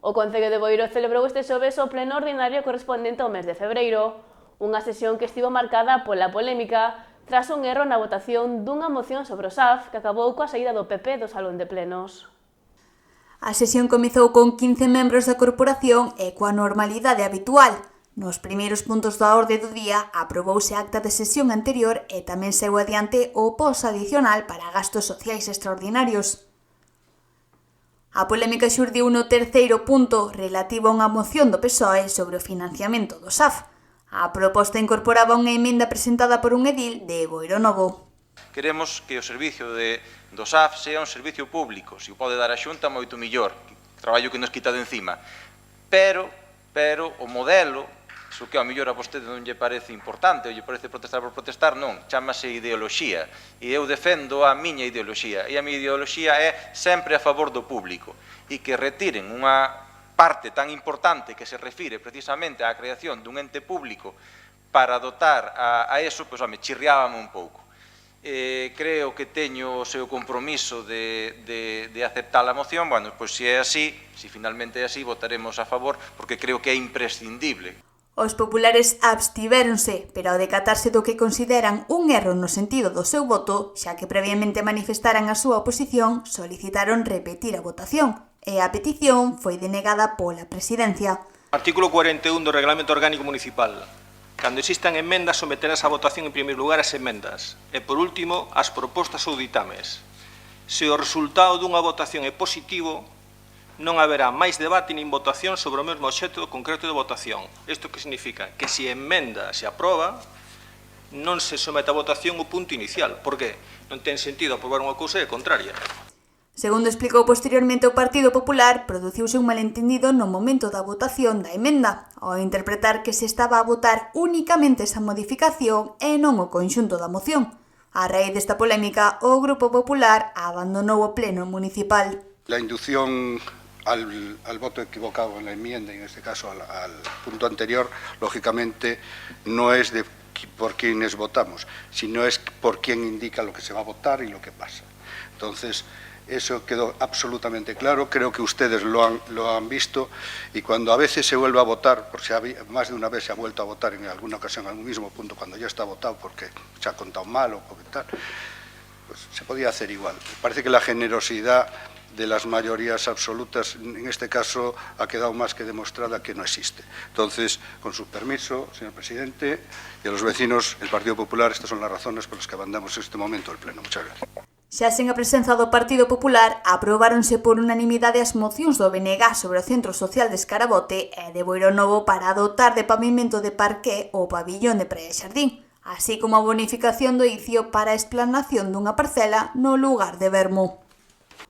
O Concello de Boiro celebrou este xoves o pleno ordinario correspondente ao mes de febreiro, unha sesión que estivo marcada pola polémica tras un erro na votación dunha moción sobre o SAF que acabou coa saída do PP do Salón de Plenos. A sesión comezou con 15 membros da corporación e coa normalidade habitual. Nos primeiros puntos da orde do día aprobouse a acta de sesión anterior e tamén saiu adiante o pos adicional para gastos sociais extraordinarios. A polémica xurdiu no terceiro punto relativo a unha moción do PSOE sobre o financiamento do SAF. A proposta incorporaba unha emenda presentada por un edil de Boiro Novo. Queremos que o servicio do SAF sea un servicio público, se o pode dar a Xunta moito millor, traballo que nos quita de encima, pero o modelo, iso que ao mellor a vostede non lle parece importante, ou lle parece protestar por protestar, non, chámase ideoloxía, e eu defendo a miña ideoloxía, e a miña ideoloxía é sempre a favor do público, e que retiren unha parte tan importante que se refire precisamente á creación dun ente público para dotar a eso, pois, home, chirriábame un pouco. Creo que teño o seu compromiso de aceptar a moción. Bueno, pois se é así, se finalmente é así, votaremos a favor, porque creo que é imprescindible. Os populares abstivéronse, pero ao decatarse do que consideran un erro no sentido do seu voto, xa que previamente manifestaran a súa oposición, solicitaron repetir a votación, e a petición foi denegada pola Presidencia. Artículo 41 do Reglamento Orgánico Municipal. Cando existan emendas, someterás a votación en primeiro lugar as emendas e, por último, as propostas ou ditames. Se o resultado dunha votación é positivo, non haberá máis debate nin votación sobre o mesmo obxecto concreto de votación. Isto que significa? Que se a emenda se aproba, non se somete a votación o punto inicial. Por que? Non ten sentido aprobar unha cousa e contraria. Segundo explicou posteriormente o Partido Popular, produciuse un malentendido no momento da votación da emenda, ao interpretar que se estaba a votar únicamente esa modificación e non o conxunto da moción. A raíz desta polémica, o Grupo Popular abandonou o pleno municipal. La inducción al voto equivocado en la enmienda, en este caso al punto anterior, lógicamente no es de por quienes votamos, sino es por quien indica lo que se va a votar y lo que pasa. Entonces, eso quedó absolutamente claro, creo que ustedes lo han visto, y cuando a veces se vuelve a votar, porque más de una vez se ha vuelto a votar en alguna ocasión en algún mismo punto cuando ya está votado porque se ha contado mal o porque tal, pues se podía hacer igual. Parece que la generosidad de las mayorías absolutas, en este caso, ha quedado más que demostrada que no existe. Entonces, con su permiso, señor presidente, y a los vecinos del Partido Popular, estas son las razones por las que abandonamos en este momento el pleno. Muchas gracias. Xa sen a presenza do Partido Popular, aprobáronse por unanimidade as mocións do BNG sobre o Centro Social de Escarabote e de Boiro Novo para dotar de pavimento de parqué o pabillón de Praia Xardín, así como a bonificación do icio para a esplanación dunha parcela no lugar de Vermo.